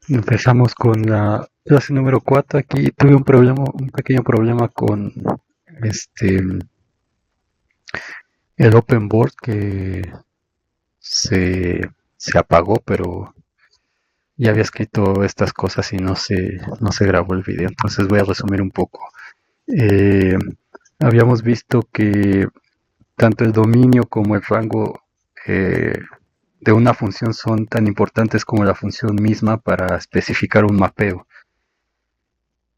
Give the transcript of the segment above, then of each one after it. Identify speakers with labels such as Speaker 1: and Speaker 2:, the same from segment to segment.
Speaker 1: Empezamos con la clase número 4. Aquí tuve un pequeño problema con este el open board que se, se apagó, pero ya había escrito estas cosas y no se grabó el video. Entonces voy a resumir un poco. Eh, Habíamos visto que tanto el dominio como el rango eh, de una función son tan importantes como la función misma para especificar un mapeo.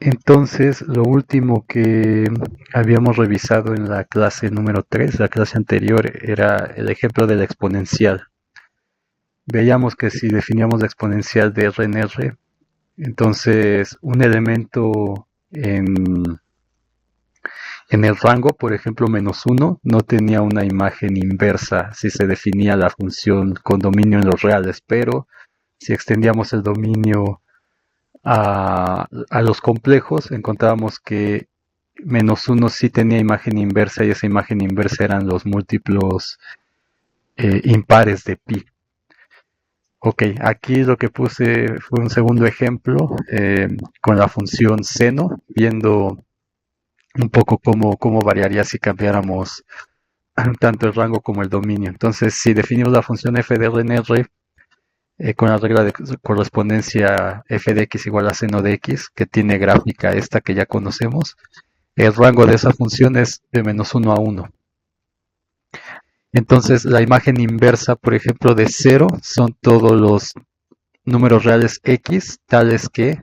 Speaker 1: Entonces, lo último que habíamos revisado en la clase número 3, la clase anterior, era el ejemplo de la exponencial. Veíamos que si definíamos la exponencial de R en R, entonces un elemento en el rango, por ejemplo, -1, no tenía una imagen inversa si se definía la función con dominio en los reales, pero si extendíamos el dominio a los complejos, encontrábamos que -1 sí tenía imagen inversa y esa imagen inversa eran los múltiplos impares de pi. Ok, aquí lo que puse fue un segundo ejemplo con la función seno, viendo un poco cómo variaría si cambiáramos tanto el rango como el dominio. Entonces, si definimos la función f de r en r con la regla de correspondencia f de x igual a seno de x, que tiene gráfica esta que ya conocemos, el rango de esa función es de -1 a 1. Entonces, la imagen inversa, por ejemplo, de 0 son todos los números reales x, tales que,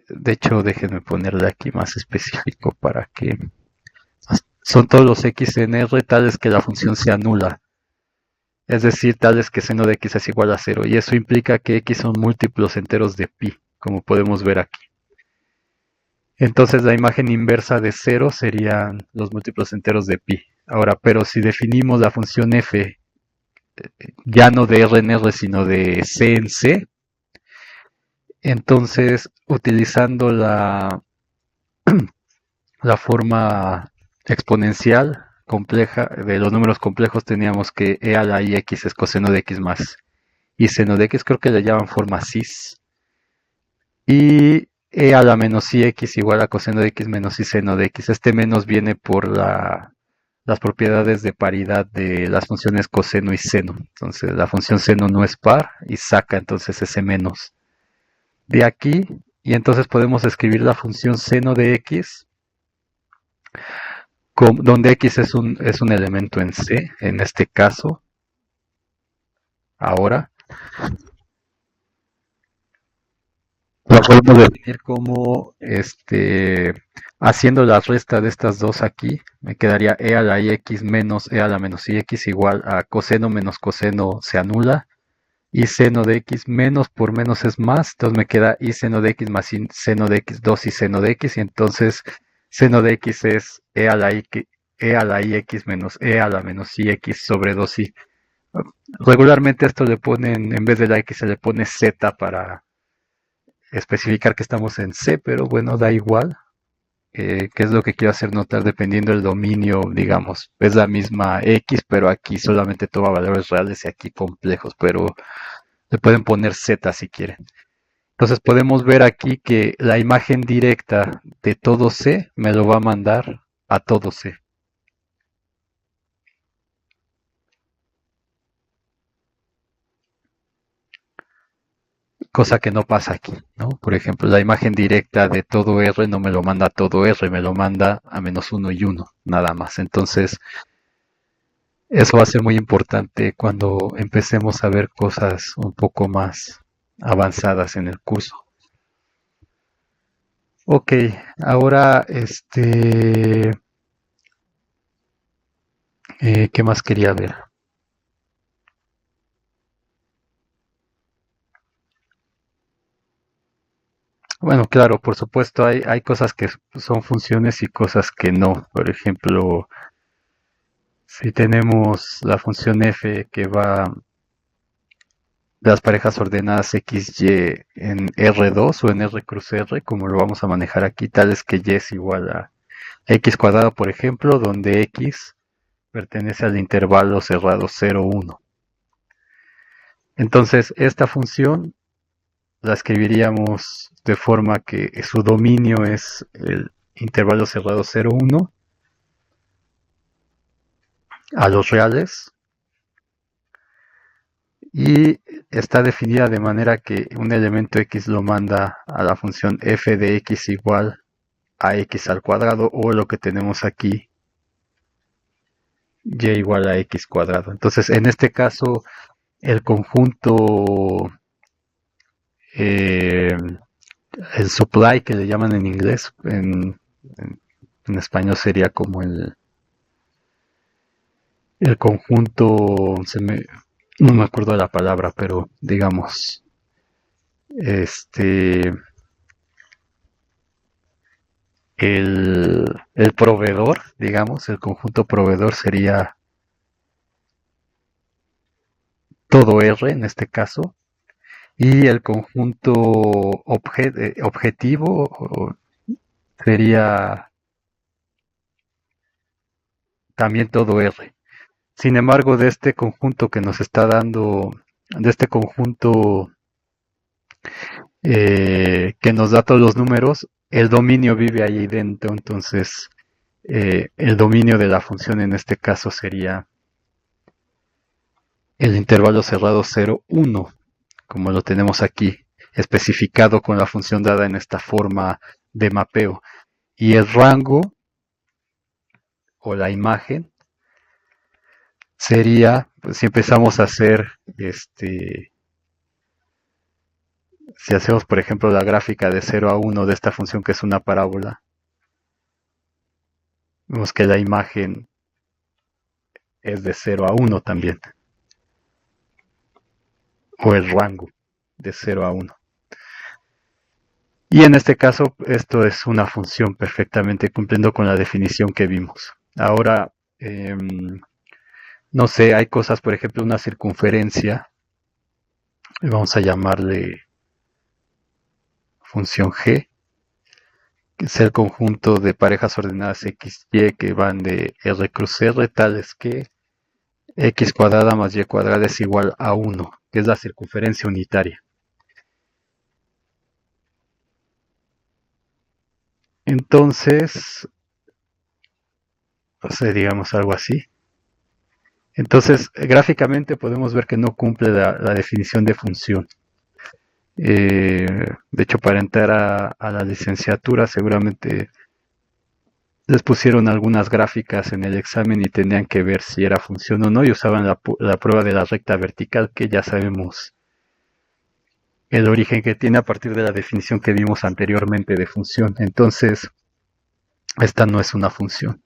Speaker 1: de hecho, déjenme ponerle aquí más específico para que son todos los x en R tales que la función se anula, es decir, tales que seno de x es igual a 0, y eso implica que x son múltiplos enteros de pi, como podemos ver aquí. Entonces la imagen inversa de 0 serían los múltiplos enteros de pi. Ahora, pero si definimos la función f ya no de R en R, sino de C en C, entonces utilizando la forma exponencial compleja de los números complejos, teníamos que e a la ix es coseno de x más y seno de x, creo que le llaman forma cis, y e a la menos ix igual a coseno de x menos y seno de x. Este menos viene por las propiedades de paridad de las funciones coseno y seno. Entonces la función seno no es par y saca entonces ese menos de aquí, y entonces podemos escribir la función seno de x donde x es un elemento en C, en este caso. Ahora lo podemos definir como haciendo la resta de estas dos aquí, me quedaría e a la ix menos e a la menos ix igual a coseno menos coseno se anula, y seno de x menos por menos es más, entonces me queda y seno de x más seno de x 2 y seno de x, y entonces seno de x es e a la ix menos e a la menos ix sobre 2i. Regularmente esto le ponen, en vez de la x se le pone z para especificar que estamos en C, pero bueno, da igual. ¿Qué es lo que quiero hacer notar? Dependiendo del dominio, digamos, es la misma X, pero aquí solamente toma valores reales y aquí complejos, pero le pueden poner Z si quieren. Entonces podemos ver aquí que la imagen directa de todo C me lo va a mandar a todo C. Cosa que no pasa aquí, ¿no? Por ejemplo, la imagen directa de todo R no me lo manda a todo R, me lo manda a -1 y 1, nada más. Entonces, eso va a ser muy importante cuando empecemos a ver cosas un poco más avanzadas en el curso. Ok, ahora, ¿qué más quería ver? Bueno, claro, por supuesto, hay cosas que son funciones y cosas que no. Por ejemplo, si tenemos la función f que va de las parejas ordenadas x, y en R2 o en R cruz R, como lo vamos a manejar aquí, tal es que y es igual a x cuadrado, por ejemplo, donde x pertenece al intervalo cerrado 0, 1. Entonces, esta función la escribiríamos de forma que su dominio es el intervalo cerrado 0,1 a los reales, y está definida de manera que un elemento x lo manda a la función f de x igual a x al cuadrado, o lo que tenemos aquí, y igual a x cuadrado. Entonces, en este caso, el conjunto, eh, el supply que le llaman en inglés, en español sería como el conjunto, no me acuerdo de la palabra, pero digamos, este, el proveedor, digamos, el conjunto proveedor sería todo R en este caso, y el conjunto objetivo sería también todo R. Sin embargo, de este conjunto que nos está dando, de este conjunto que nos da todos los números, el dominio vive ahí dentro. Entonces, el dominio de la función en este caso sería el intervalo cerrado 0, 1, como lo tenemos aquí, especificado con la función dada en esta forma de mapeo. Y el rango, o la imagen, sería, pues, si empezamos a hacer, si hacemos por ejemplo la gráfica de 0 a 1 de esta función, que es una parábola, vemos que la imagen es de 0 a 1 también, o el rango de 0 a 1. Y en este caso, esto es una función perfectamente cumpliendo con la definición que vimos. Ahora, no sé, hay cosas, por ejemplo, una circunferencia, vamos a llamarle función g, que es el conjunto de parejas ordenadas x, y que van de r cruz r, tales que x cuadrada más y cuadrada es igual a 1, que es la circunferencia unitaria. Entonces, no sé, digamos algo así. Entonces, gráficamente podemos ver que no cumple la definición de función. De hecho, para entrar a la licenciatura, seguramente les pusieron algunas gráficas en el examen y tenían que ver si era función o no, y usaban la prueba de la recta vertical, que ya sabemos el origen que tiene a partir de la definición que vimos anteriormente de función. Entonces, esta no es una función.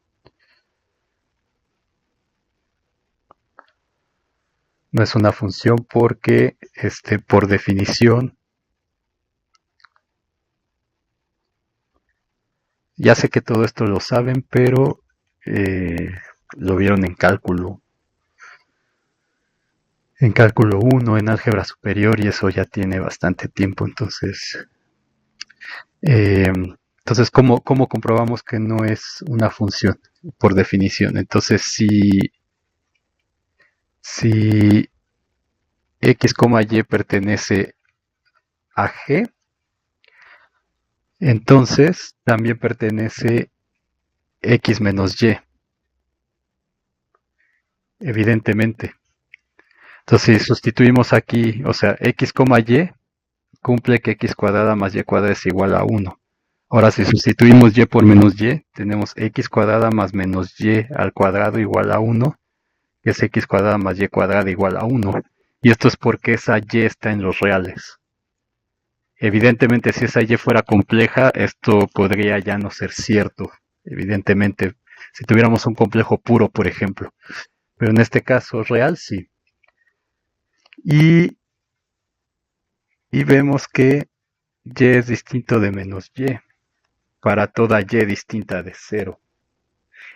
Speaker 1: No es una función porque, por definición, ya sé que todo esto lo saben, pero lo vieron en cálculo 1, en álgebra superior, y eso ya tiene bastante tiempo. Entonces, ¿cómo comprobamos que no es una función por definición? Entonces, si x, y pertenece a g, entonces también pertenece x menos y, evidentemente. Entonces, si sustituimos aquí, o sea, x, y cumple que x cuadrada más y cuadrada es igual a 1. Ahora, si sustituimos y por menos y, tenemos x cuadrada más menos y al cuadrado igual a 1, que es x cuadrada más y cuadrada igual a 1. Y esto es porque esa y está en los reales. Evidentemente, si esa y fuera compleja, esto podría ya no ser cierto. Evidentemente, si tuviéramos un complejo puro, por ejemplo. Pero en este caso real, sí. Y vemos que y es distinto de menos y para toda y distinta de 0.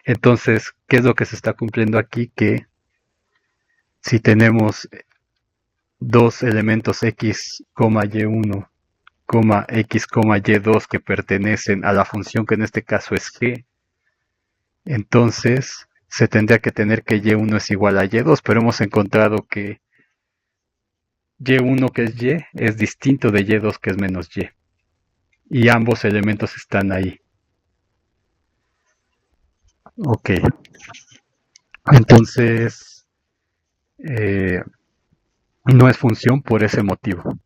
Speaker 1: Entonces, ¿qué es lo que se está cumpliendo aquí? Que si tenemos dos elementos x, y1, x, y2 que pertenecen a la función que en este caso es g, entonces se tendría que tener que y1 es igual a y2, pero hemos encontrado que y1 que es y es distinto de y2 que es menos y. Y ambos elementos están ahí. Ok. Entonces, no es función por ese motivo.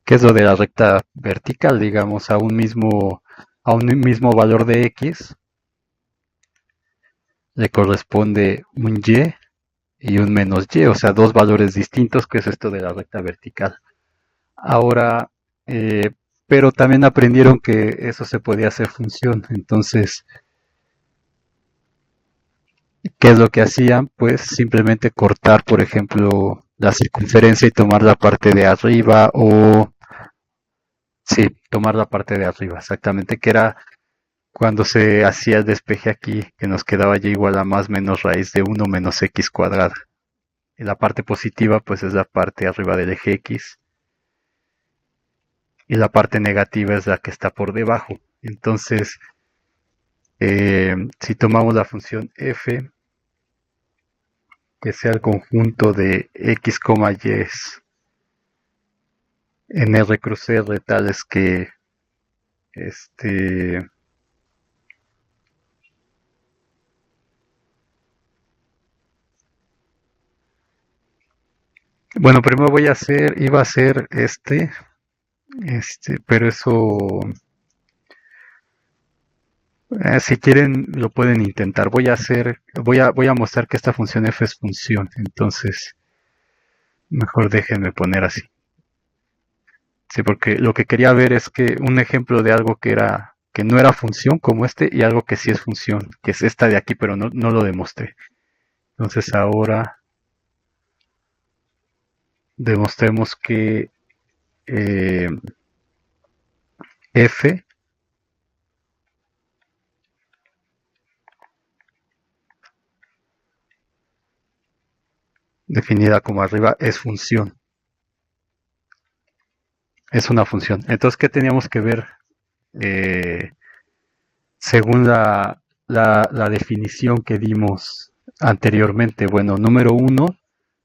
Speaker 1: ¿Qué es lo de la recta vertical? Digamos, a un mismo valor de x le corresponde un y un menos y, o sea, dos valores distintos, que es esto de la recta vertical. Ahora, pero también aprendieron que eso se podía hacer función. Entonces, ¿qué es lo que hacían? Pues simplemente cortar, por ejemplo, la circunferencia y tomar la parte de arriba, o sí, tomar la parte de arriba, exactamente, que era cuando se hacía el despeje aquí, que nos quedaba y igual a más menos raíz de 1 menos x cuadrada. Y la parte positiva pues es la parte arriba del eje x, y la parte negativa es la que está por debajo. Entonces, si tomamos la función f, que sea el conjunto de x, y en R cruz R, tales que este bueno, primero iba a hacer pero eso, si quieren lo pueden intentar. Voy a mostrar que esta función f es función, entonces mejor déjenme poner así. Sí, porque lo que quería ver es que un ejemplo de algo que no era función como este, y algo que sí es función, que es esta de aquí, pero no lo demostré. Entonces ahora demostremos que eh, f definida como arriba es función. Es una función. Entonces, ¿qué teníamos que ver eh, según la definición que dimos anteriormente? Bueno, número uno,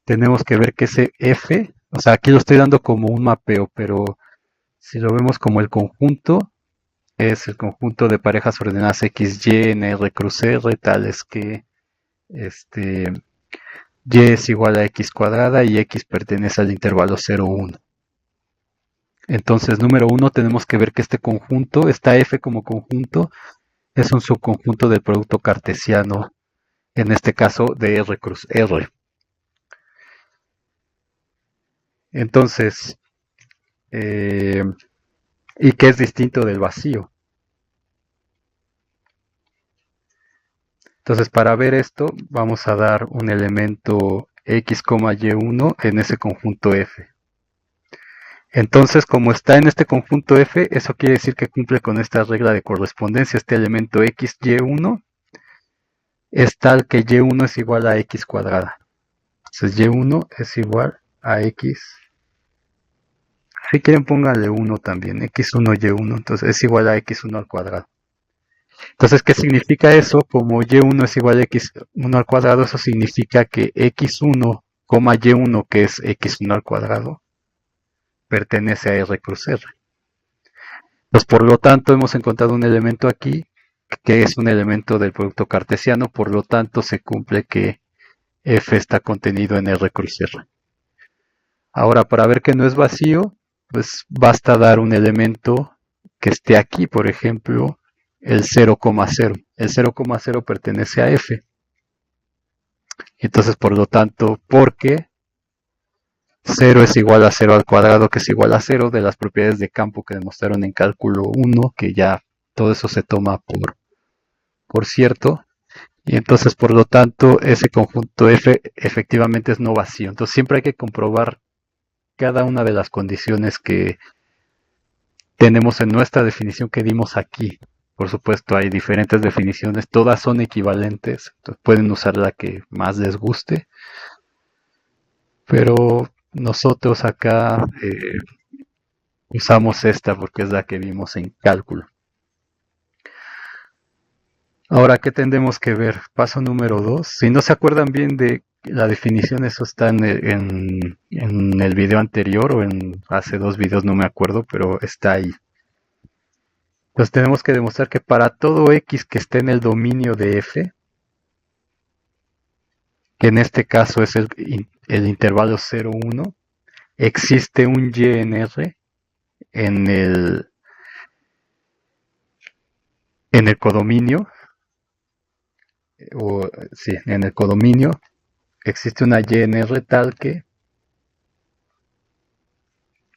Speaker 1: tenemos que ver que ese f, o sea, aquí lo estoy dando como un mapeo, pero si lo vemos como el conjunto, es el conjunto de parejas ordenadas x, y en R cruz R, tales que este, y es igual a x cuadrada y x pertenece al intervalo 0, 1. Entonces, número uno, tenemos que ver que este conjunto, esta f como conjunto, es un subconjunto del producto cartesiano, en este caso de R cruz R. Entonces, y que es distinto del vacío. Entonces, para ver esto, vamos a dar un elemento x, y1 en ese conjunto f. Entonces, como está en este conjunto f, eso quiere decir que cumple con esta regla de correspondencia. Este elemento x, y1 es tal que y1 es igual a x cuadrada. Entonces, y1 es igual a x. Si quieren, pónganle 1 también, x1, y1. Entonces, es igual a x1 al cuadrado. Entonces, ¿qué significa eso? Como y1 es igual a x1 al cuadrado, eso significa que x1, y1, que es x1 al cuadrado, pertenece a R cruz R. Pues por lo tanto hemos encontrado un elemento aquí que es un elemento del producto cartesiano, por lo tanto se cumple que f está contenido en R cruz R. Ahora, para ver que no es vacío, pues basta dar un elemento que esté aquí, por ejemplo, el 0,0. El 0,0 pertenece a f. Entonces, por lo tanto, porque 0 es igual a 0 al cuadrado, que es igual a 0, de las propiedades de campo que demostraron en cálculo 1, que ya todo eso se toma por cierto, y entonces por lo tanto ese conjunto f efectivamente es no vacío. Entonces siempre hay que comprobar cada una de las condiciones que tenemos en nuestra definición que dimos aquí. Por supuesto hay diferentes definiciones, todas son equivalentes, entonces pueden usar la que más les guste, pero nosotros acá usamos esta porque es la que vimos en cálculo. Ahora, ¿qué tendremos que ver? Paso número 2. Si no se acuerdan bien de la definición, eso está en el video anterior o en hace dos videos, no me acuerdo, pero está ahí. Entonces tenemos que demostrar que para todo x que esté en el dominio de f, que en este caso es el intervalo 0, 1, existe un y en R en el codominio, o sí, en el codominio existe una y en R tal que,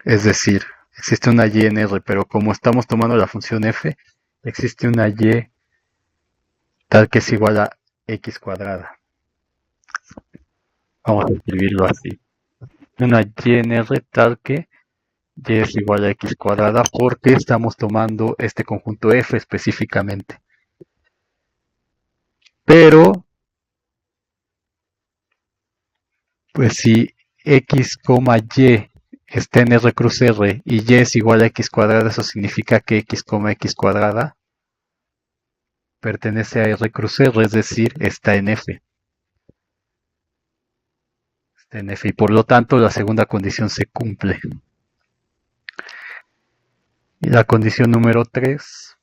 Speaker 1: es decir, existe una y en R, pero como estamos tomando la función f, existe una y tal que es igual a x cuadrada. Vamos a escribirlo así. Una y en R tal que y es igual a x cuadrada porque estamos tomando este conjunto f específicamente. Pero, pues si x, y está en R cruz R y y es igual a x cuadrada, eso significa que x, x cuadrada pertenece a R cruz R, es decir, está en f. Está en f y por lo tanto la segunda condición se cumple. Y la condición número 3,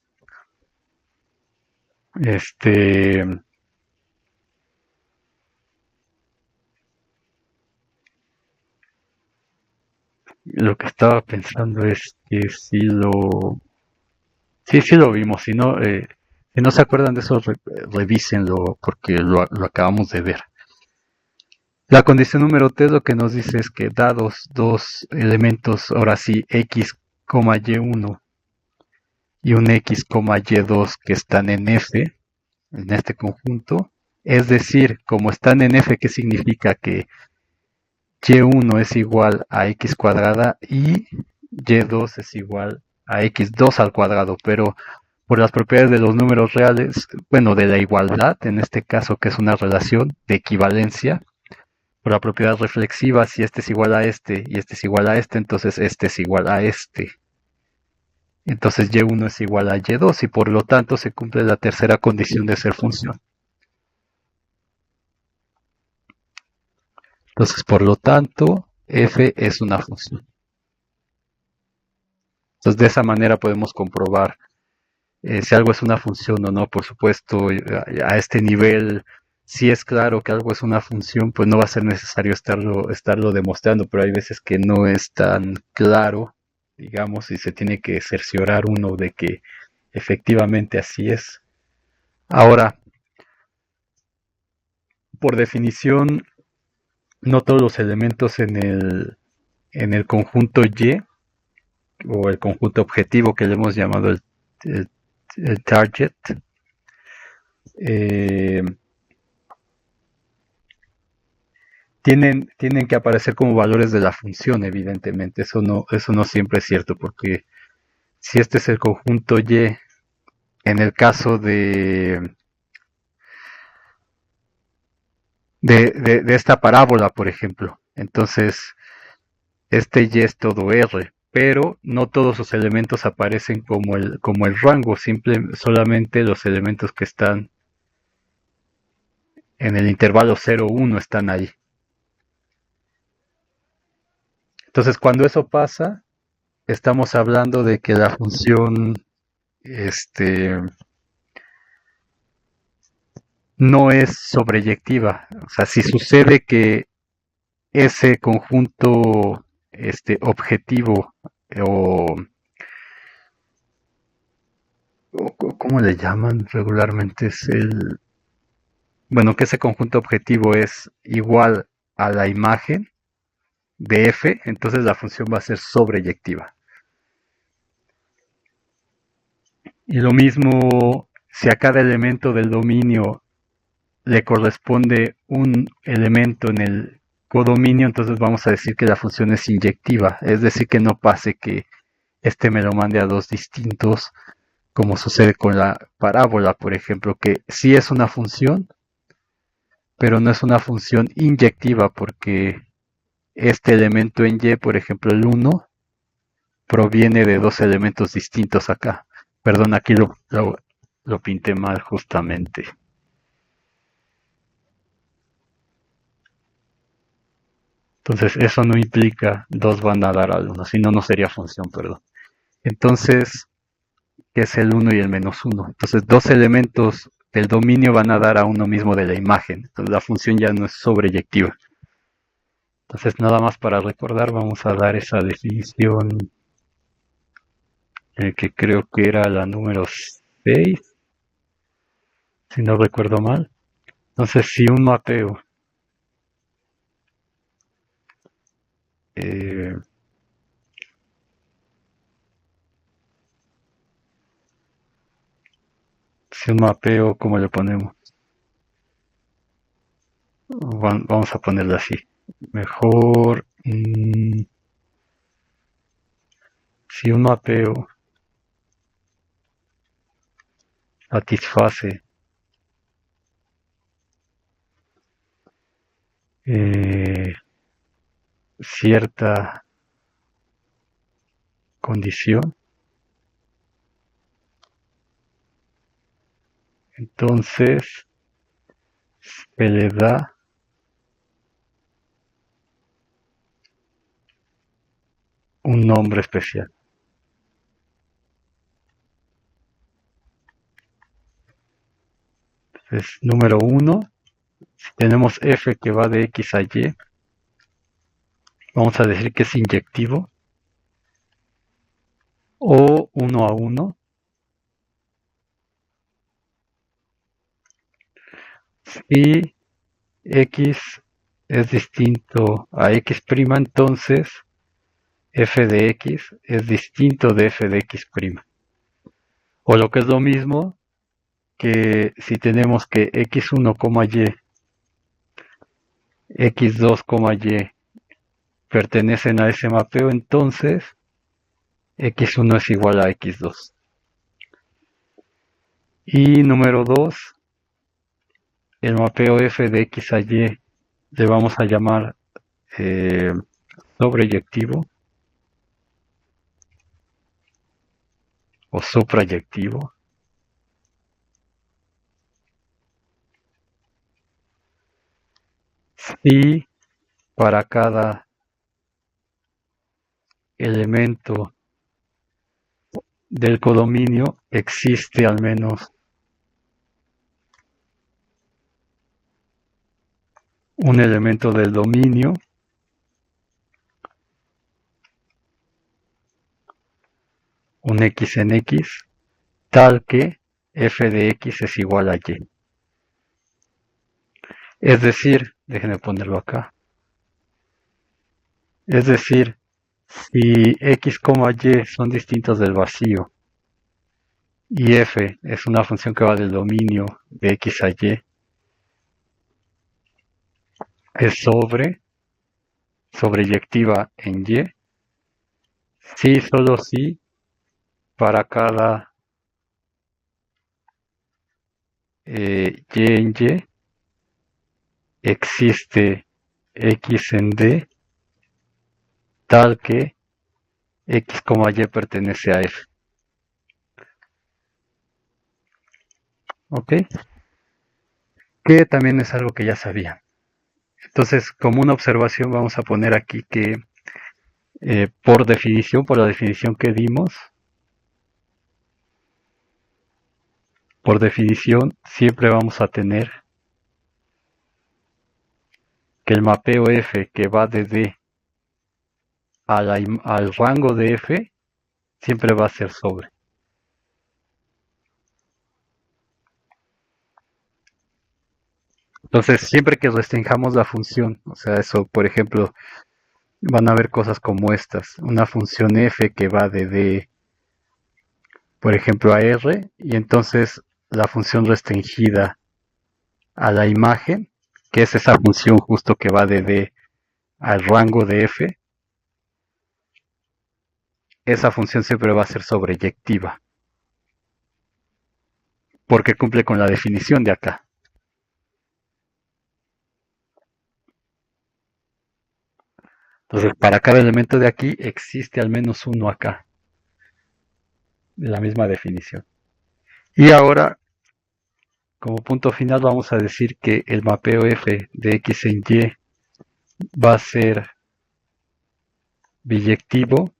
Speaker 1: lo que estaba pensando es que sí lo vimos, si no se acuerdan de eso, revísenlo porque lo acabamos de ver. La condición número 3 lo que nos dice es que dados dos elementos, ahora sí, x, y1 y un x, y2 que están en f, en este conjunto, es decir, como están en f, ¿qué significa? Que y1 es igual a x cuadrada y y2 es igual a x2 al cuadrado, pero por las propiedades de los números reales, bueno, de la igualdad, en este caso que es una relación de equivalencia, por la propiedad reflexiva, si este es igual a este y este es igual a este es igual a este. Entonces y1 es igual a y2 y por lo tanto se cumple la tercera condición de ser función. Entonces, por lo tanto, f es una función. Entonces, de esa manera podemos comprobar si algo es una función o no. Por supuesto, a este nivel, si es claro que algo es una función, pues no va a ser necesario estarlo demostrando, pero hay veces que no es tan claro, digamos, y se tiene que cerciorar uno de que efectivamente así es. Ahora, por definición, no todos los elementos en el conjunto Y o el conjunto objetivo que le hemos llamado el, el target, eh, tienen que aparecer como valores de la función, evidentemente. Eso no siempre es cierto, porque si este es el conjunto Y, en el caso de esta parábola, por ejemplo, entonces este Y es todo R, pero no todos sus elementos aparecen como el rango, solamente los elementos que están en el intervalo 0, 1 están ahí. Entonces, cuando eso pasa, estamos hablando de que la función no es sobreyectiva. O sea, si sucede que ese conjunto objetivo o, ¿cómo le llaman regularmente? Bueno, que ese conjunto objetivo es igual a la imagen de f, entonces la función va a ser sobreyectiva. Y lo mismo si a cada elemento del dominio le corresponde un elemento en el codominio, entonces vamos a decir que la función es inyectiva, es decir, que no pase que este me lo mande a dos distintos, como sucede con la parábola, por ejemplo, que sí es una función, pero no es una función inyectiva porque este elemento en Y, por ejemplo el 1, proviene de dos elementos distintos acá. Perdón, aquí lo pinté mal justamente. Entonces eso no implica 2 van a dar al 1, si no, no sería función, perdón. Entonces, ¿qué es el 1 y el -1? Entonces, dos elementos del dominio van a dar a uno mismo de la imagen. Entonces, la función ya no es sobreyectiva. Entonces, nada más para recordar, vamos a dar esa definición que creo que era la número 6, si no recuerdo mal. Entonces, si un mapeo eh, ¿cómo le ponemos? Vamos a ponerlo así. Mejor, si un mapeo satisface cierta condición, entonces se le da un nombre especial. Entonces, número 1, si tenemos f que va de x a y, vamos a decir que es inyectivo o 1 a 1. Si x es distinto a x', entonces f de x es distinto de f de x'. O lo que es lo mismo, que si tenemos que x1, y, x2, y pertenecen a ese mapeo, entonces x1 es igual a x2. Y número 2, el mapeo f de x a y le vamos a llamar sobreyectivo o suprayectivo. Si para cada elemento del codominio existe al menos un elemento del dominio un x en x, tal que f de x es igual a y. Es decir, déjenme ponerlo acá. Es decir, si x, y son distintos del vacío y f es una función que va del dominio de x a y, es sobreyectiva en y, si solo si para cada y en y existe x en d tal que x, y pertenece a f. ¿Ok? Que también es algo que ya sabía. Entonces, como una observación, vamos a poner aquí que por definición, por la definición que dimos, por definición siempre vamos a tener que el mapeo f que va de D al rango de f siempre va a ser sobre. Entonces, siempre que restringamos la función, o sea, eso, por ejemplo, van a haber cosas como estas. Una función f que va de D, por ejemplo, a R, y entonces la función restringida a la imagen, que es esa función justo que va de D al rango de f, esa función siempre va a ser sobreyectiva, porque cumple con la definición de acá. Entonces, para cada elemento de aquí existe al menos uno acá, de la misma definición. Y ahora, como punto final, vamos a decir que el mapeo f de x en y va a ser biyectivo,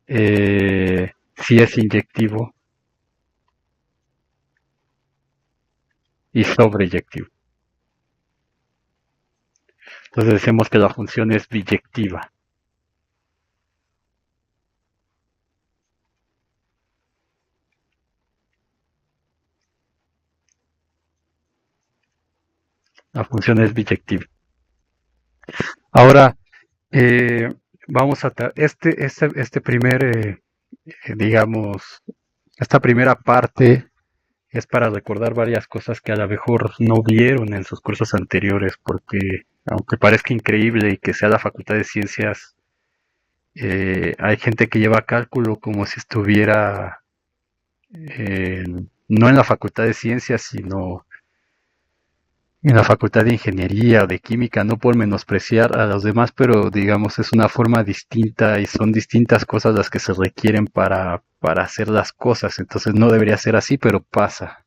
Speaker 1: si es inyectivo y sobreyectivo. Entonces decimos que la función es biyectiva. La función es biyectiva. Ahora, eh, vamos a este primer, digamos, esta primera parte es para recordar varias cosas que a lo mejor no vieron en sus cursos anteriores, porque aunque parezca increíble y que sea la Facultad de Ciencias, hay gente que lleva cálculo como si estuviera no en la Facultad de Ciencias, sino en la Facultad de Ingeniería o de Química, no por menospreciar a los demás, pero digamos es una forma distinta y son distintas cosas las que se requieren para hacer las cosas. Entonces no debería ser así, pero pasa.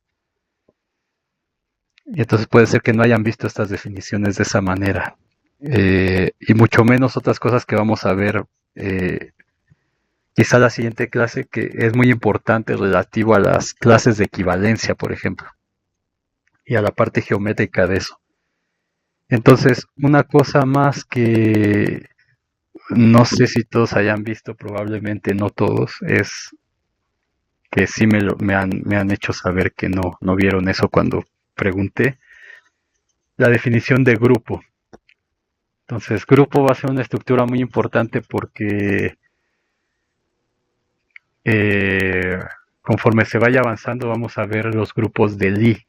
Speaker 1: Y entonces puede ser que no hayan visto estas definiciones de esa manera. Y mucho menos otras cosas que vamos a ver quizá la siguiente clase, que es muy importante relativo a las clases de equivalencia, por ejemplo, y a la parte geométrica de eso. Entonces, una cosa más que no sé si todos hayan visto, probablemente no todos, es que sí me han hecho saber que no vieron eso cuando pregunté, la definición de grupo. Entonces, grupo va a ser una estructura muy importante porque eh, conforme se vaya avanzando vamos a ver los grupos de Lie.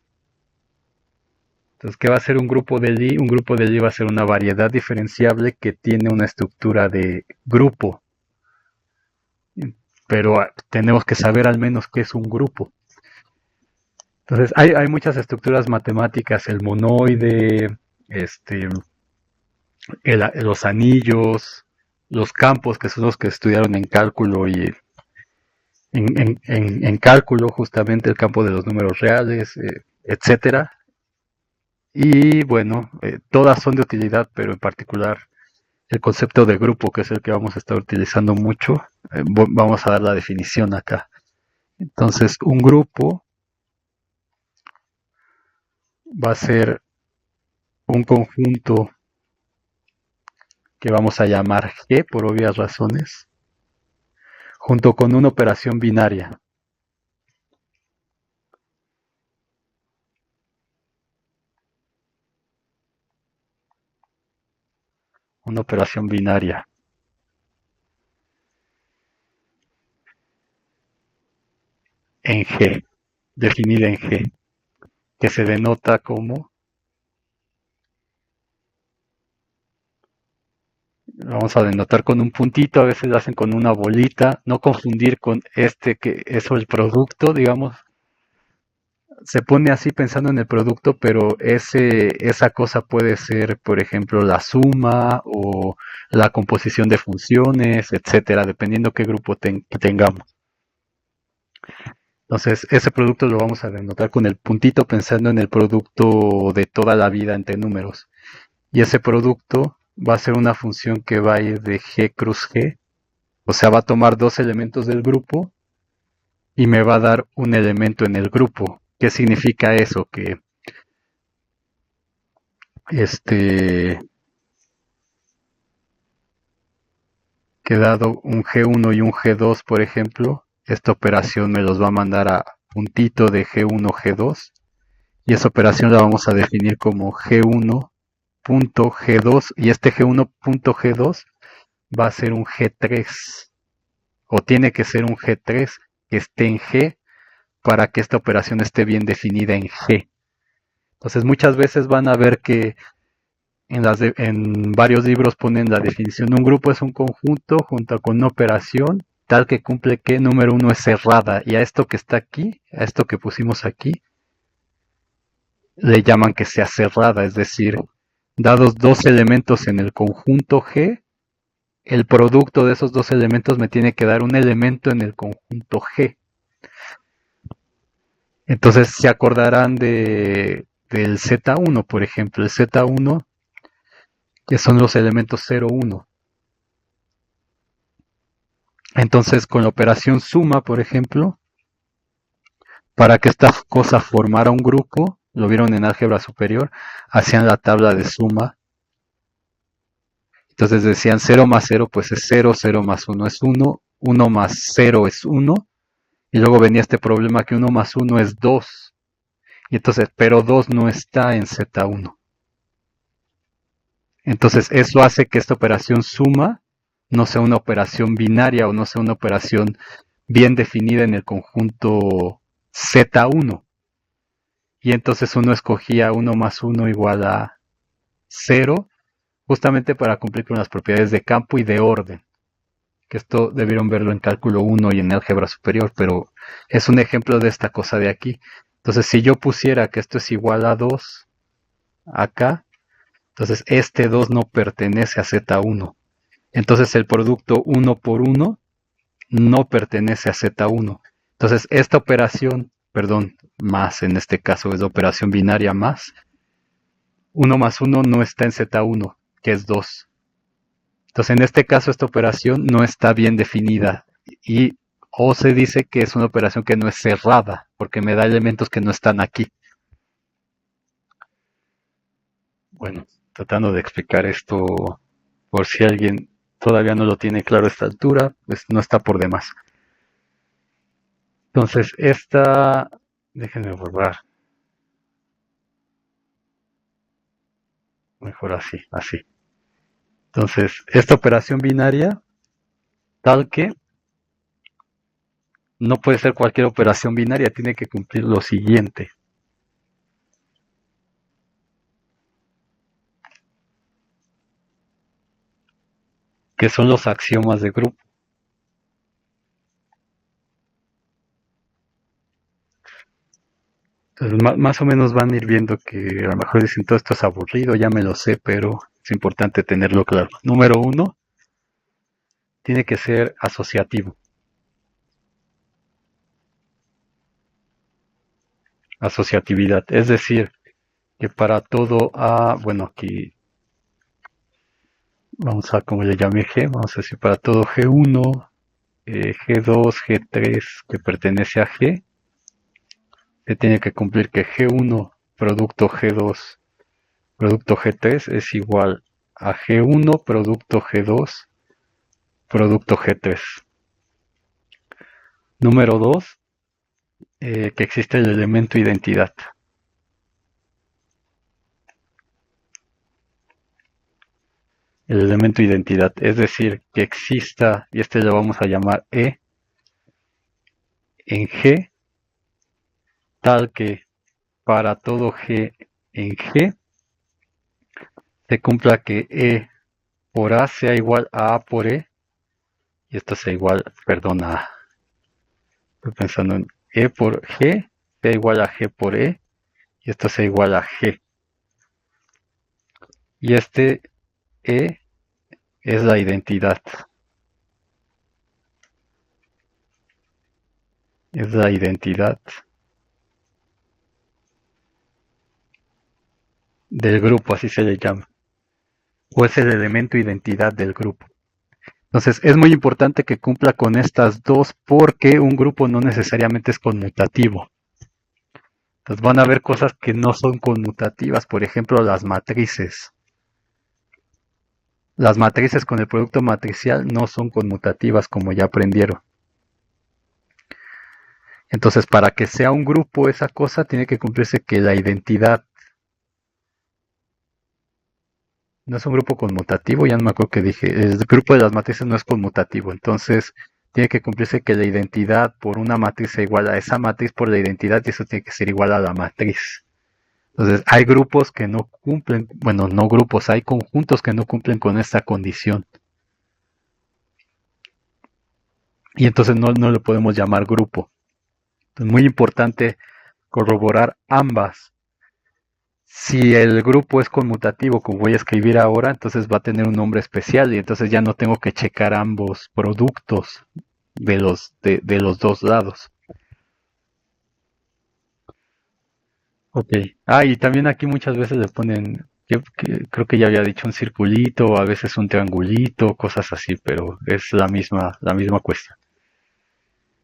Speaker 1: Entonces, ¿qué va a ser un grupo de Lie? Un grupo de Lie va a ser una variedad diferenciable que tiene una estructura de grupo, pero tenemos que saber al menos qué es un grupo. Entonces, hay muchas estructuras matemáticas, el monoide, este, los anillos, los campos, que son los que estudiaron en cálculo y en cálculo, justamente el campo de los números reales, etcétera. Y bueno, todas son de utilidad, pero en particular el concepto de grupo, que es el que vamos a estar utilizando mucho, vamos a dar la definición acá. Entonces, un grupo va a ser un conjunto que vamos a llamar G por obvias razones, junto con una operación binaria. Una operación binaria en G, definida en G, que se denota como, vamos a denotar con un puntito, a veces lo hacen con una bolita, no confundir con este que es el producto, digamos, se pone así pensando en el producto, pero esa cosa puede ser, por ejemplo, la suma o la composición de funciones, etcétera, dependiendo qué grupo tengamos. Entonces, ese producto lo vamos a denotar con el puntito pensando en el producto de toda la vida entre números. Y ese producto va a ser una función que va a ir de G cruz G, o sea, va a tomar dos elementos del grupo y me va a dar un elemento en el grupo. ¿Qué significa eso? Que este que dado un G1 y un G2, por ejemplo, esta operación me los va a mandar a puntito de G1, G2, y esa operación la vamos a definir como G1.G2, y este G1.G2 va a ser un G3, o tiene que ser un G3 que esté en G para que esta operación esté bien definida en G. Entonces muchas veces van a ver que en varios libros ponen la definición. Un grupo es un conjunto junto con una operación tal que cumple que número uno es cerrada. Y a esto que está aquí, a esto que pusimos aquí, le llaman que sea cerrada. Es decir, dados dos elementos en el conjunto G, el producto de esos dos elementos me tiene que dar un elemento en el conjunto G. Entonces se acordarán del Z1, por ejemplo. El Z1 que son los elementos 0, 1. Entonces, con la operación suma, por ejemplo, para que esta cosa formara un grupo, lo vieron en álgebra superior, hacían la tabla de suma. Entonces decían 0 más 0 pues es 0, 0 más 1 es 1, 1 más 0 es 1, y luego venía este problema que 1 más 1 es 2. Y entonces, pero 2 no está en Z1. Entonces eso hace que esta operación suma no sea una operación binaria o no sea una operación bien definida en el conjunto Z1. Y entonces uno escogía 1 más 1 igual a 0, justamente para cumplir con las propiedades de campo y de orden. Que esto debieron verlo en cálculo 1 y en álgebra superior, pero es un ejemplo de esta cosa de aquí. Entonces, si yo pusiera que esto es igual a 2 acá, entonces este 2 no pertenece a Z1. Entonces el producto 1 por 1 no pertenece a Z1. Entonces esta operación, perdón, más en este caso es la operación binaria más, 1 más 1 no está en Z1, que es 2. Entonces en este caso esta operación no está bien definida y o se dice que es una operación que no es cerrada, porque me da elementos que no están aquí. Bueno, tratando de explicar esto por si alguien todavía no lo tiene claro a esta altura, pues no está por demás. Entonces, déjenme borrar, mejor así, así. Entonces, esta operación binaria, tal que no puede ser cualquier operación binaria, tiene que cumplir lo siguiente. Que son los axiomas de grupo. Entonces, más o menos van a ir viendo que a lo mejor dicen todo esto es aburrido, ya me lo sé, pero es importante tenerlo claro. Número 1, tiene que ser asociativo. Asociatividad, es decir, que para todo A, bueno, aquí vamos a como le llamé G, vamos a decir para todo G1, G2, G3 que pertenece a G, se tiene que cumplir que G1 producto G2 producto G3 es igual a G1 producto G2 producto G3. Número 2, que existe el elemento identidad. El elemento identidad, es decir, que exista, y este lo vamos a llamar E, en G, tal que para todo G en G se cumpla que E por A sea igual a A por E, y esto sea igual, perdón, estoy pensando en E por G sea igual a G por E, y esto sea igual a G. Y este E es la identidad. Es la identidad del grupo, así se le llama. O es el elemento identidad del grupo. Entonces es muy importante que cumpla con estas dos porque un grupo no necesariamente es conmutativo. Entonces van a haber cosas que no son conmutativas, por ejemplo las matrices. Las matrices con el producto matricial no son conmutativas como ya aprendieron. Entonces para que sea un grupo esa cosa tiene que cumplirse que la identidad no es un grupo conmutativo, ya no me acuerdo que dije, el grupo de las matrices no es conmutativo, entonces tiene que cumplirse que la identidad por una matriz sea igual a esa matriz por la identidad y eso tiene que ser igual a la matriz. Entonces hay grupos que no cumplen, bueno, no grupos, hay conjuntos que no cumplen con esta condición. Y entonces no lo podemos llamar grupo. Es muy importante corroborar ambas. Si el grupo es conmutativo, como voy a escribir ahora, entonces va a tener un nombre especial y entonces ya no tengo que checar ambos productos de los dos lados. Ok. Y también aquí muchas veces le ponen Creo que ya había dicho un circulito, a veces un triangulito, cosas así, pero es la misma cuestión.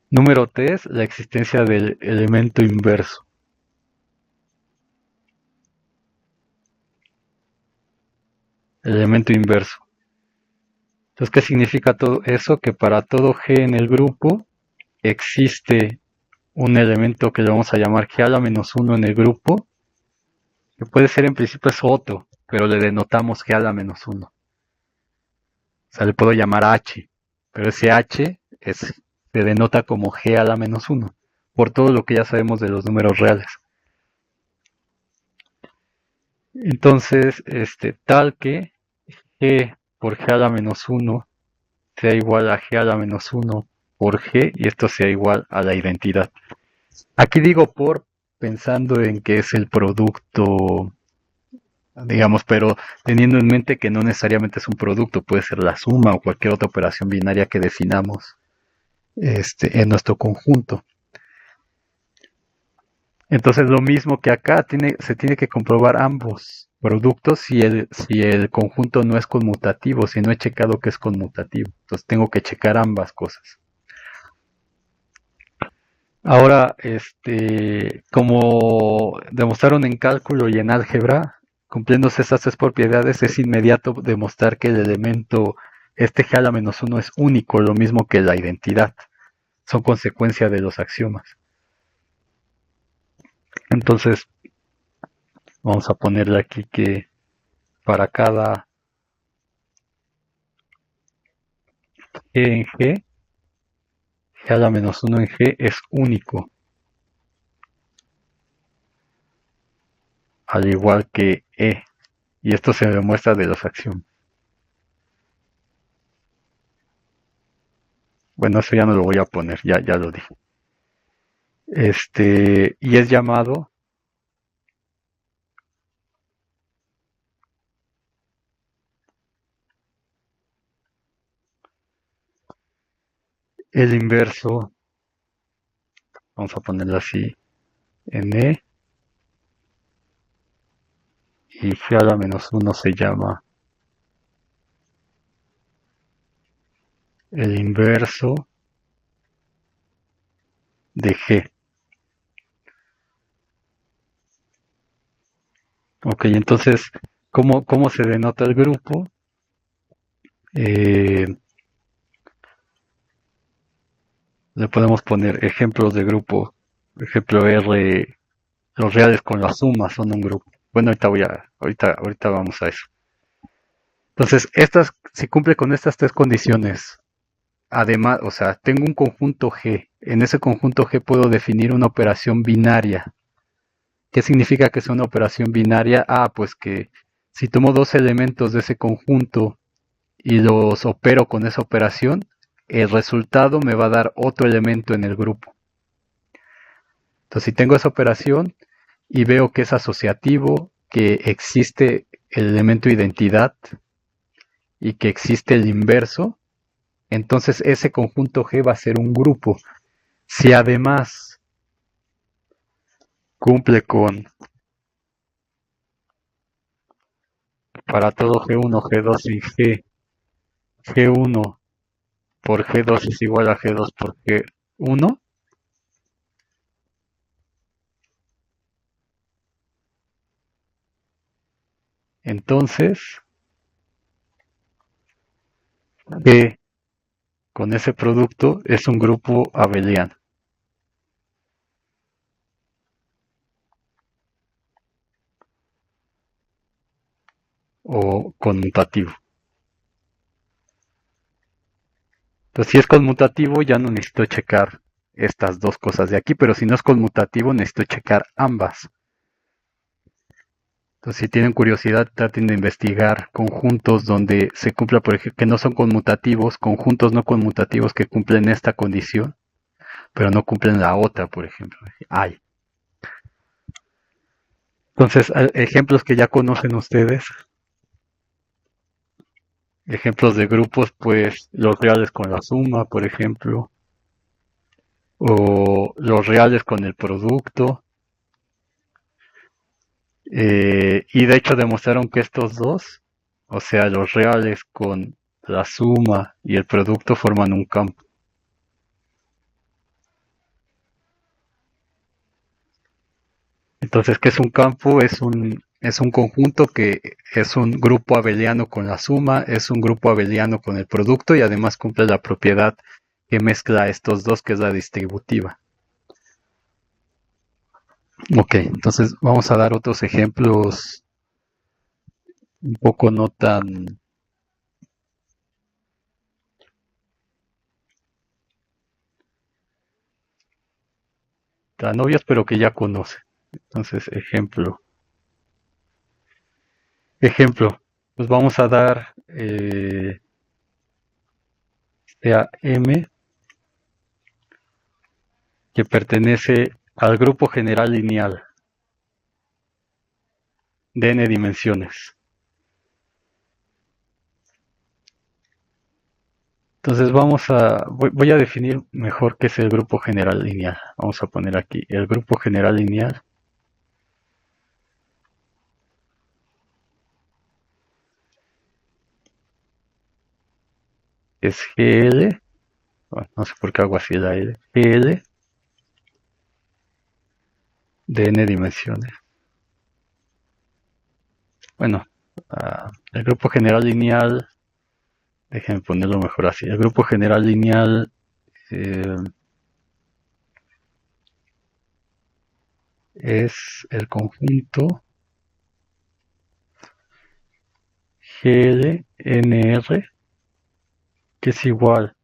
Speaker 1: Número 3, la existencia del elemento inverso. Elemento inverso. Entonces, ¿qué significa todo eso? Que para todo G en el grupo existe un elemento que le vamos a llamar G a la menos 1 en el grupo, que puede ser en principio es otro, pero le denotamos G a la menos 1. O sea, le puedo llamar H, pero ese H se denota como G a la menos 1, por todo lo que ya sabemos de los números reales. Entonces, tal que G por G a la menos 1 sea igual a G a la menos 1 por G y esto sea igual a la identidad. Aquí digo por pensando en que es el producto, digamos, pero teniendo en mente que no necesariamente es un producto, puede ser la suma o cualquier otra operación binaria que definamos en nuestro conjunto. Entonces lo mismo que acá, se tiene que comprobar ambos productos si el conjunto no es conmutativo, si no he checado que es conmutativo. Entonces tengo que checar ambas cosas. Ahora, como demostraron en cálculo y en álgebra, cumpliéndose estas tres propiedades, es inmediato demostrar que el elemento G a la menos 1 es único, lo mismo que la identidad. Son consecuencia de los axiomas. Entonces, vamos a ponerle aquí que para cada G en G a la menos 1 en G es único. Al igual que E. Y esto se demuestra de los axiomas. Bueno, eso ya no lo voy a poner, ya lo dije. Y es llamado el inverso, vamos a ponerlo así, en E, y G a la menos 1 se llama el inverso de G. Ok, entonces, ¿cómo se denota el grupo? Le podemos poner ejemplos de grupo. Por ejemplo, R, los reales con la suma son un grupo. Bueno, ahorita vamos a eso. Entonces, si cumple con estas tres condiciones, además, o sea, tengo un conjunto G. En ese conjunto G puedo definir una operación binaria. ¿Qué significa que es una operación binaria? Pues que si tomo dos elementos de ese conjunto y los opero con esa operación, el resultado me va a dar otro elemento en el grupo. Entonces, si tengo esa operación y veo que es asociativo, que existe el elemento identidad y que existe el inverso, entonces ese conjunto G va a ser un grupo. Si además cumple con para todo G1, G2 y G1 por G2 es igual a G2 por G1, entonces G con ese producto es un grupo abeliano. O conmutativo. Entonces, si es conmutativo, ya no necesito checar estas dos cosas de aquí, pero si no es conmutativo, necesito checar ambas. Entonces, si tienen curiosidad, traten de investigar conjuntos donde se cumpla, por ejemplo, que no son conmutativos, conjuntos no conmutativos que cumplen esta condición, pero no cumplen la otra, por ejemplo. Hay. Entonces, ejemplos que ya conocen ustedes. Ejemplos de grupos, pues los reales con la suma, por ejemplo, o los reales con el producto, Y de hecho demostraron que estos dos, o sea, los reales con la suma y el producto forman un campo. Entonces, ¿qué es un campo? Es un conjunto que es un grupo abeliano con la suma, es un grupo abeliano con el producto y además cumple la propiedad que mezcla estos dos, que es la distributiva. Ok, entonces vamos a dar otros ejemplos un poco no tan obvios, pero que ya conoce. Entonces, ejemplo, pues vamos a dar sea M, que pertenece al grupo general lineal de n dimensiones. Entonces voy a definir mejor qué es el grupo general lineal. Vamos a poner aquí el grupo general lineal es GL, bueno, no sé por qué hago así la L, GL de n dimensiones. Bueno, el grupo general lineal, déjenme ponerlo mejor así, el grupo general lineal eh, es el conjunto GLNR, que es igual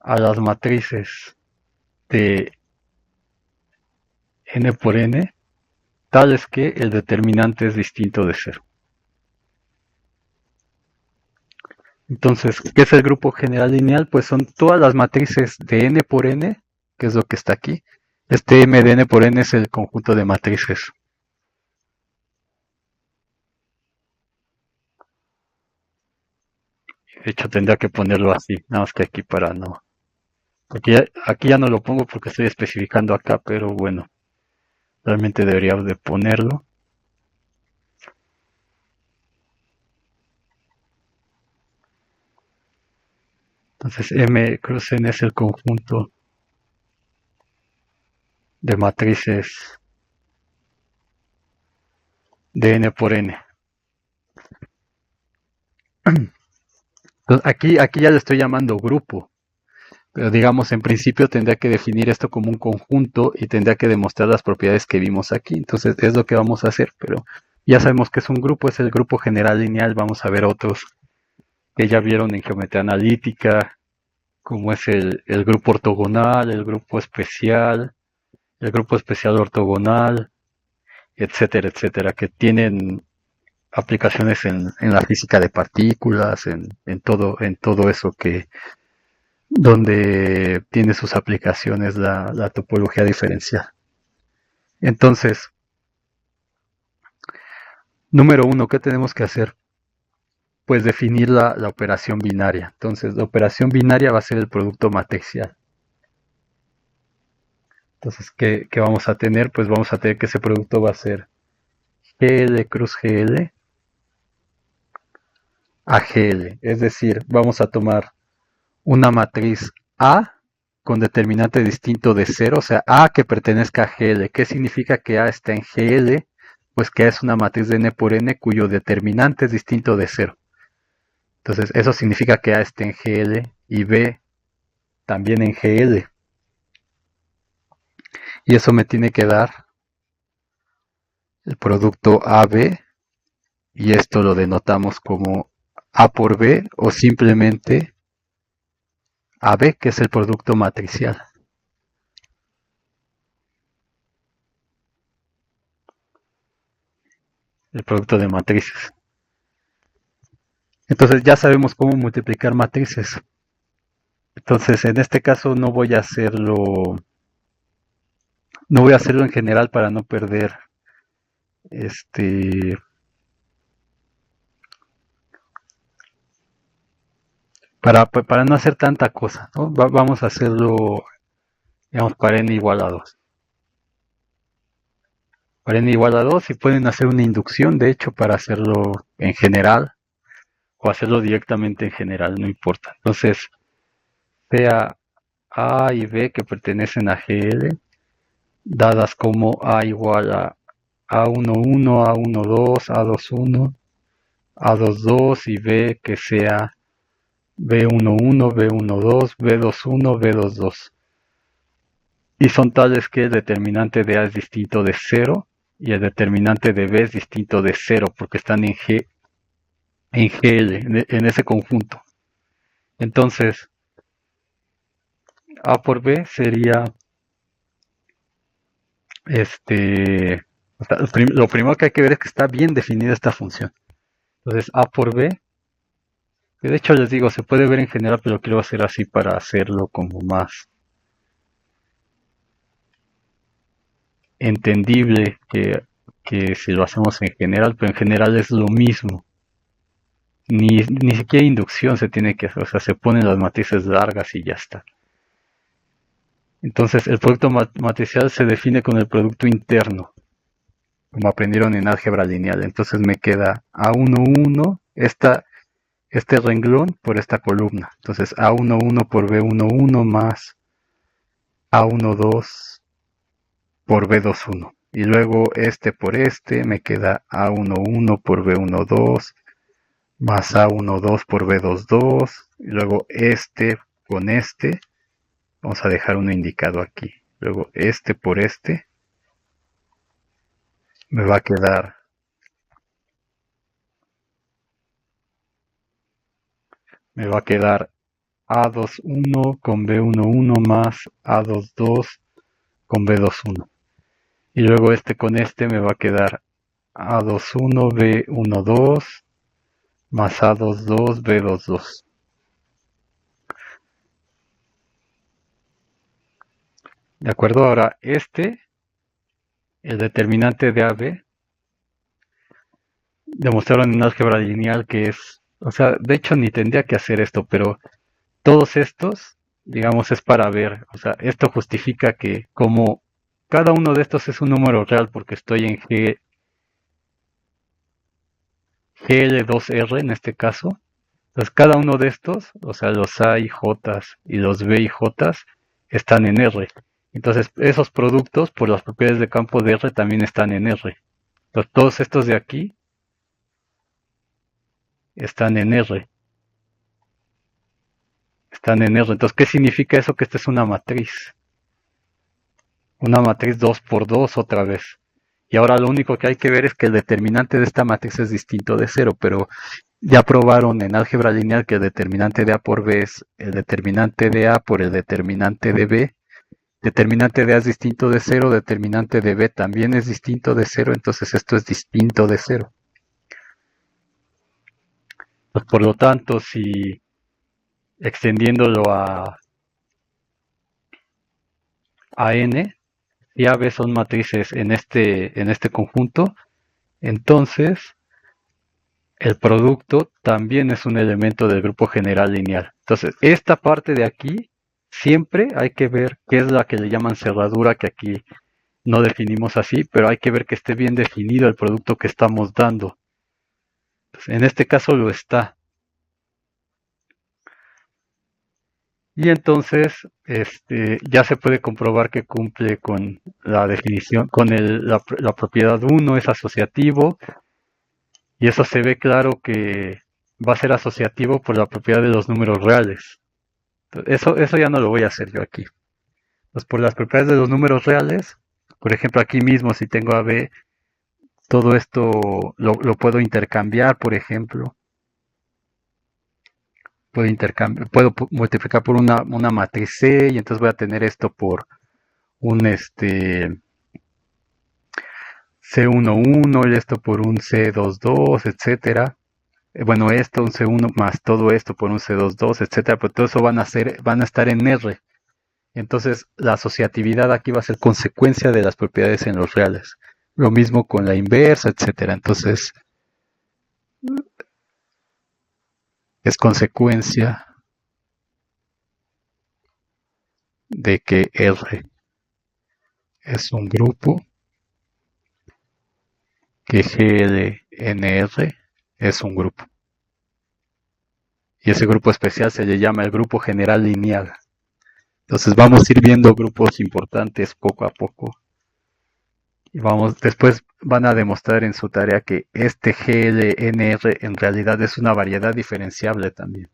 Speaker 1: a las matrices de n por n, tales que el determinante es distinto de cero. Entonces, ¿qué es el grupo general lineal? Pues son todas las matrices de n por n, que es lo que está aquí. Este m de n por n es el conjunto de matrices. De hecho, tendría que ponerlo así, nada más que aquí para no. Aquí ya no lo pongo porque estoy especificando acá, pero bueno, realmente debería de ponerlo. Entonces, M cruz n es el conjunto de matrices de n por n. Entonces, aquí ya le estoy llamando grupo, pero digamos en principio tendría que definir esto como un conjunto y tendría que demostrar las propiedades que vimos aquí. Entonces es lo que vamos a hacer, pero ya sabemos que es un grupo, es el grupo general lineal. Vamos a ver otros que ya vieron en geometría analítica, como es el grupo ortogonal, el grupo especial ortogonal, etcétera, etcétera, que tienen aplicaciones en la física de partículas, en todo eso que donde tiene sus aplicaciones la topología diferencial. Entonces, número uno, ¿qué tenemos que hacer? Pues definir la operación binaria. Entonces, la operación binaria va a ser el producto matricial. Entonces, ¿qué vamos a tener? Pues vamos a tener que ese producto va a ser GL cruz GL a GL. Es decir, vamos a tomar una matriz A con determinante distinto de 0, o sea, A que pertenezca a GL. ¿Qué significa que A está en GL? Pues que A es una matriz de n por n cuyo determinante es distinto de 0. Entonces, eso significa que A está en GL y B también en GL. Y eso me tiene que dar el producto AB, y esto lo denotamos como A por B o simplemente AB, que es el producto matricial. El producto de matrices. Entonces ya sabemos cómo multiplicar matrices. Entonces en este caso no voy a hacerlo en general para no perder este para no hacer tanta cosa, ¿no? Vamos a hacerlo, digamos, para n igual a 2. para n igual a 2 y pueden hacer una inducción, de hecho, para hacerlo en general o hacerlo directamente en general, no importa. Entonces, sea A y B que pertenecen a GL, dadas como A igual a A11, A12, A21, A22 y B que sea B11, B12, B21, B22. Y son tales que el determinante de A es distinto de 0 y el determinante de B es distinto de 0 porque están en GL, en ese conjunto. Entonces, A por B sería lo primero que hay que ver es que está bien definida esta función. Entonces, A por B, que de hecho les digo, se puede ver en general, pero quiero hacer así para hacerlo como más entendible que si lo hacemos en general, pero en general es lo mismo. Ni siquiera inducción se tiene que hacer, o sea, se ponen las matrices largas y ya está. Entonces, el producto matricial se define con el producto interno, como aprendieron en álgebra lineal. Entonces me queda A11, este renglón por esta columna. Entonces A11 por B11 más A12 por B21. Y luego este por este me queda A11 por B12 más A12 por B22. Y luego este con este. Vamos a dejar uno indicado aquí. Luego este por este. Me va a quedar A21 con B11 más A22 con B21. Y luego este con este me va a quedar A21 B12 más A22 B22. ¿De acuerdo? Ahora el determinante de AB, demostraron en álgebra lineal que es, o sea, de hecho ni tendría que hacer esto, pero todos estos, digamos, es para ver, o sea, esto justifica que como cada uno de estos es un número real porque estoy en GL2R en este caso, entonces cada uno de estos, o sea, los A y J y los B y J están en R. Entonces esos productos por las propiedades de campo de R también están en R. Entonces todos estos de aquí están en R. Están en R. Entonces, ¿qué significa eso? Que esta es una matriz. Una matriz 2 por 2 otra vez. Y ahora lo único que hay que ver es que el determinante de esta matriz es distinto de 0, pero ya probaron en álgebra lineal que el determinante de A por B es el determinante de A por el determinante de B. Determinante de A es distinto de 0, determinante de B también es distinto de 0, entonces esto es distinto de 0. Pues por lo tanto, si extendiéndolo a n, y A, B son matrices en este conjunto, entonces el producto también es un elemento del grupo general lineal. Entonces, esta parte de aquí, siempre hay que ver qué es la que le llaman cerradura, que aquí no definimos así, pero hay que ver que esté bien definido el producto que estamos dando. Entonces, en este caso lo está. Y entonces ya se puede comprobar que cumple con la definición, con la propiedad 1 es asociativo, y eso se ve claro que va a ser asociativo por la propiedad de los números reales. Eso ya no lo voy a hacer yo aquí. Pues por las propiedades de los números reales, por ejemplo aquí mismo si tengo a B, todo esto lo puedo intercambiar, por ejemplo. Puedo multiplicar por una matriz C y entonces voy a tener esto por un C11 y esto por un C22, etcétera. Bueno, esto un C1 más todo esto por un C22, etcétera, pero todo eso van a estar en R. Entonces, la asociatividad aquí va a ser consecuencia de las propiedades en los reales. Lo mismo con la inversa, etcétera. Entonces, es consecuencia de que R es un grupo que GLNR es un grupo. Y ese grupo especial se le llama el grupo general lineal. Entonces vamos a ir viendo grupos importantes poco a poco. Y después van a demostrar en su tarea que este GLNR en realidad es una variedad diferenciable también.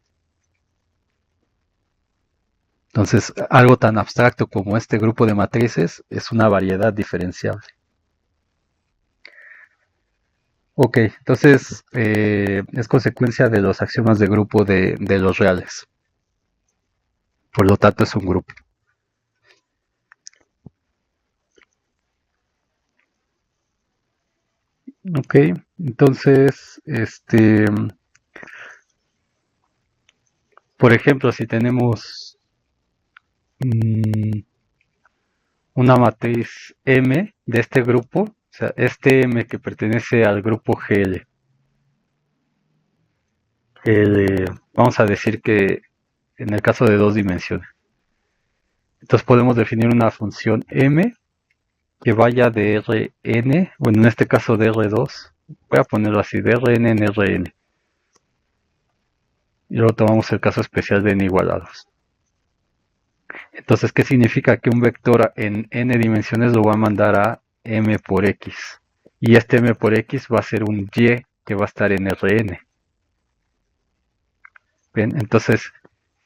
Speaker 1: Entonces, algo tan abstracto como este grupo de matrices es una variedad diferenciable. Ok, entonces es consecuencia de los axiomas de grupo de los reales. Por lo tanto, es un grupo. Ok, entonces, por ejemplo, si tenemos una matriz M de este grupo, o sea, este M que pertenece al grupo GL, vamos a decir que en el caso de dos dimensiones. Entonces podemos definir una función M que vaya de Rn, bueno, en este caso de R2, voy a ponerlo así, de Rn en Rn. Y luego tomamos el caso especial de n igual a 2. Entonces, ¿qué significa? Que un vector en n dimensiones lo va a mandar a m por x. Y este m por x va a ser un y que va a estar en Rn. Bien, entonces,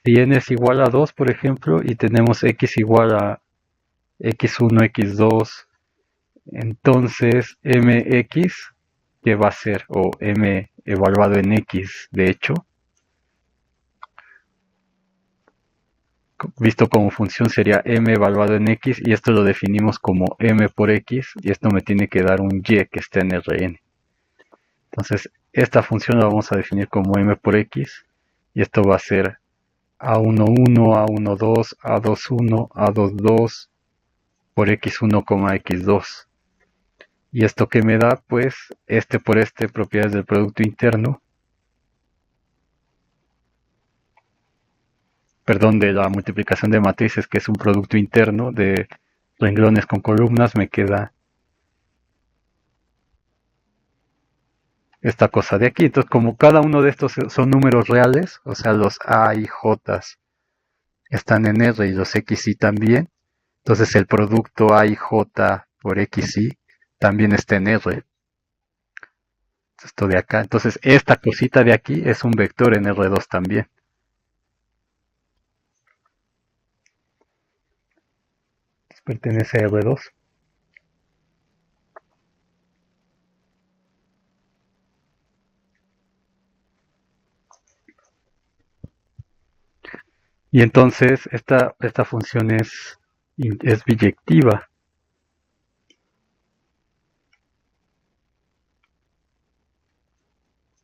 Speaker 1: si n es igual a 2, por ejemplo, y tenemos x igual a x1, x2, entonces mx, que va a ser, o m evaluado en x, de hecho, visto como función sería m evaluado en x, y esto lo definimos como m por x, y esto me tiene que dar un y que esté en Rn. Entonces, esta función la vamos a definir como m por x, y esto va a ser a11, a12, a21, a22 por x1, x2. Y esto que me da, pues, este por este, propiedades del producto interno, perdón, de la multiplicación de matrices, que es un producto interno de renglones con columnas, me queda esta cosa de aquí. Entonces, como cada uno de estos son números reales, o sea, los a y j están en R y los x y también, entonces el producto a y j por x y también está en R. Esto de acá. Entonces, esta cosita de aquí es un vector en R2 también. Pertenece a R2. Y entonces esta función es biyectiva.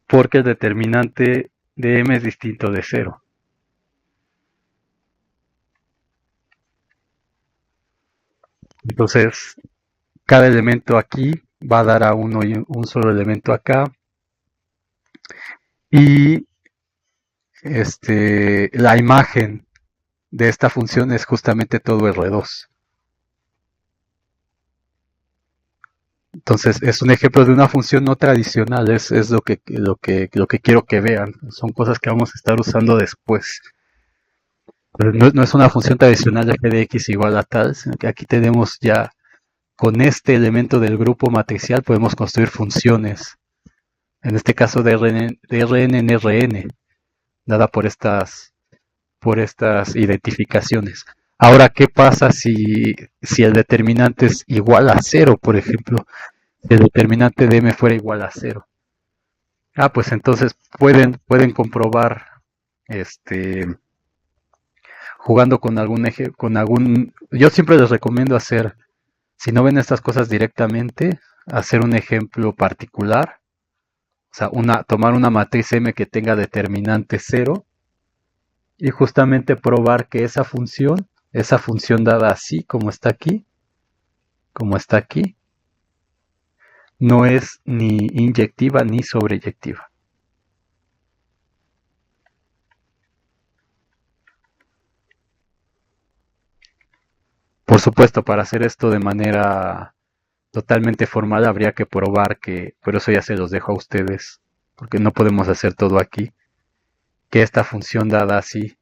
Speaker 1: Porque el determinante de m es distinto de 0. Entonces, cada elemento aquí va a dar a uno y un solo elemento acá. Y la imagen de esta función es justamente todo R2. Entonces, es un ejemplo de una función no tradicional, es lo que quiero que vean. Son cosas que vamos a estar usando después. Pero no es una función tradicional de f de x igual a tal, sino que aquí tenemos ya, con este elemento del grupo matricial, podemos construir funciones. En este caso de Rn en Rn, dada por estas identificaciones. Ahora, ¿qué pasa si el determinante es igual a 0, por ejemplo? Si el determinante de m fuera igual a 0. Pues entonces pueden comprobar, jugando con algún eje, yo siempre les recomiendo hacer, si no ven estas cosas directamente, hacer un ejemplo particular, o sea, tomar una matriz M que tenga determinante 0 y justamente probar que esa función dada así como está aquí, no es ni inyectiva ni sobreyectiva. Por supuesto, para hacer esto de manera totalmente formal, habría que probar que, pero eso ya se los dejo a ustedes, porque no podemos hacer todo aquí, que esta función dada así,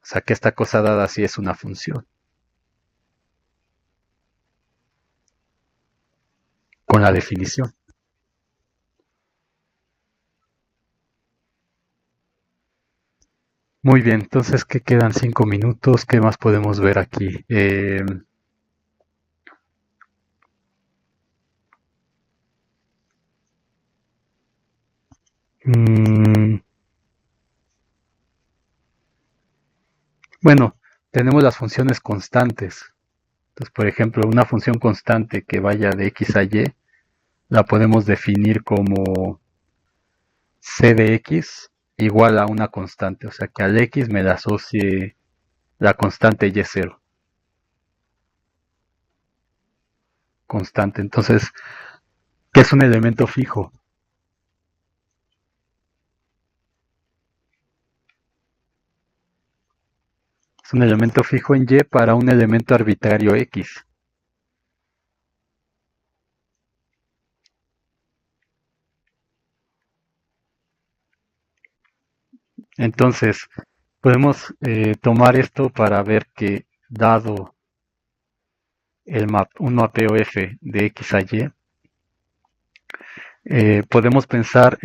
Speaker 1: o sea, que esta cosa dada así es una función, con la definición. Muy bien, entonces, ¿qué quedan? 5 minutos, ¿qué más podemos ver aquí? Mm, bueno, tenemos las funciones constantes. Entonces, por ejemplo, una función constante que vaya de x a y, la podemos definir como c de x igual a una constante, o sea que al x me la asocie la constante y0, constante. Entonces, ¿qué es un elemento fijo? Es un elemento fijo en y para un elemento arbitrario x. Entonces, podemos tomar esto para ver que dado un mapeo f de x a y, podemos pensar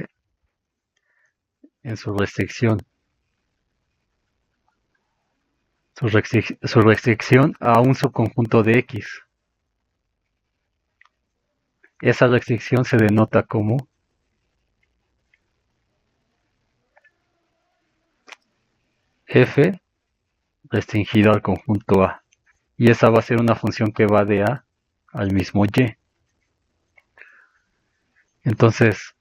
Speaker 1: en su restricción a un subconjunto de x. Esa restricción se denota como f restringido al conjunto A. Y esa va a ser una función que va de A al mismo Y. Entonces,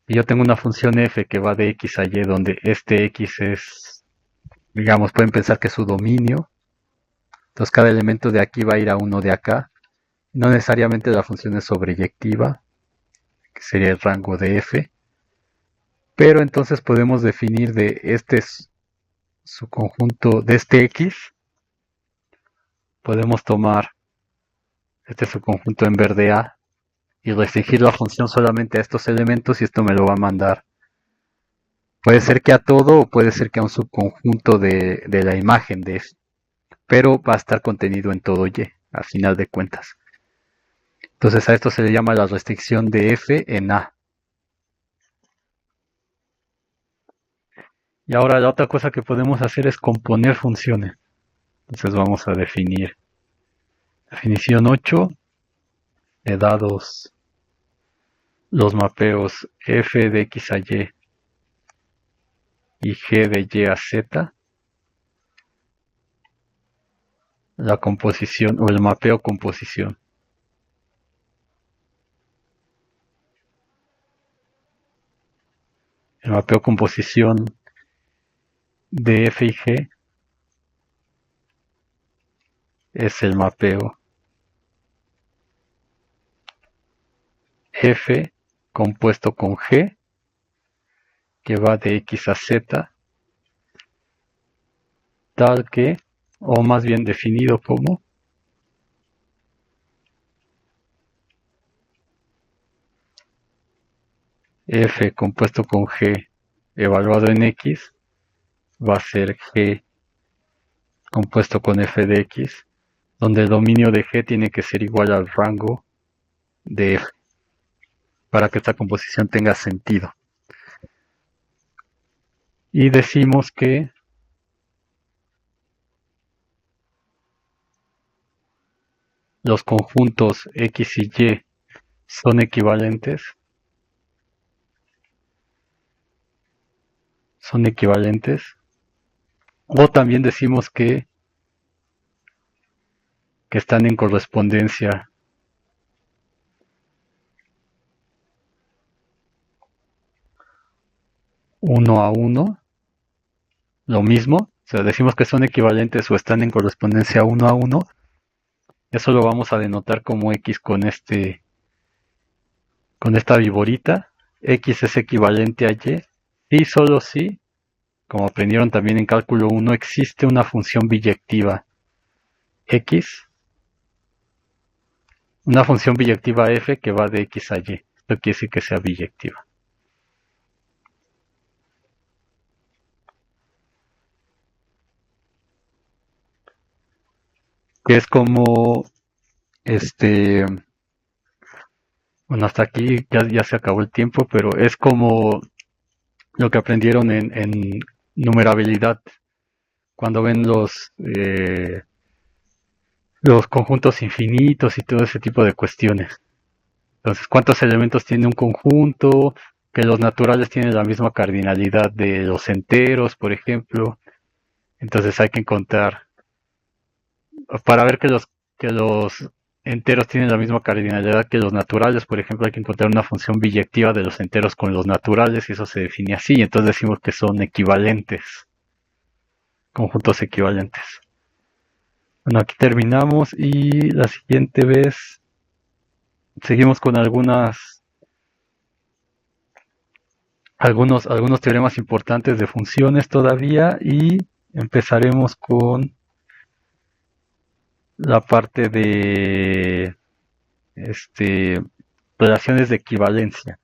Speaker 1: yo tengo una función f que va de x a y, donde este x es, digamos, pueden pensar que es su dominio. Entonces, cada elemento de aquí va a ir a uno de acá. No necesariamente la función es sobreyectiva, que sería el rango de f. Pero entonces podemos definir de este su conjunto, de este x, podemos tomar este subconjunto en verde A y restringir la función solamente a estos elementos, y esto me lo va a mandar. Puede ser que a todo o puede ser que a un subconjunto de la imagen de F, pero va a estar contenido en todo Y, al final de cuentas. Entonces a esto se le llama la restricción de F en A. Y ahora la otra cosa que podemos hacer es componer funciones. Entonces vamos a definir definición 8 de dados los mapeos f de x a y g de y a z, la composición o el mapeo composición. El mapeo composición de f y g es el mapeo f compuesto con g, que va de x a z, tal que, o más bien definido como, f compuesto con g evaluado en x va a ser g compuesto con f de x, donde el dominio de g tiene que ser igual al rango de f para que esta composición tenga sentido. Y decimos que los conjuntos x y y son equivalentes. O también decimos que están en correspondencia uno a uno, lo mismo, o sea, decimos que son equivalentes o están en correspondencia uno a uno. Eso lo vamos a denotar como x con esta viborita. X es equivalente a y, y solo si, como aprendieron también en cálculo 1, existe una función biyectiva x Una función biyectiva f que va de x a y. Esto quiere decir que sea biyectiva. Que es como, este, bueno, hasta aquí ya se acabó el tiempo, pero es como lo que aprendieron en numerabilidad, cuando ven los conjuntos infinitos y todo ese tipo de cuestiones. Entonces, ¿cuántos elementos tiene un conjunto? Que los naturales tienen la misma cardinalidad de los enteros, por ejemplo. Entonces hay que encontrar, para ver que los enteros tienen la misma cardinalidad que los naturales, por ejemplo, hay que encontrar una función biyectiva de los enteros con los naturales y eso se define así. Entonces decimos que son equivalentes, conjuntos equivalentes. Bueno, aquí terminamos y la siguiente vez seguimos con algunos teoremas importantes de funciones todavía y empezaremos con la parte de relaciones de equivalencia.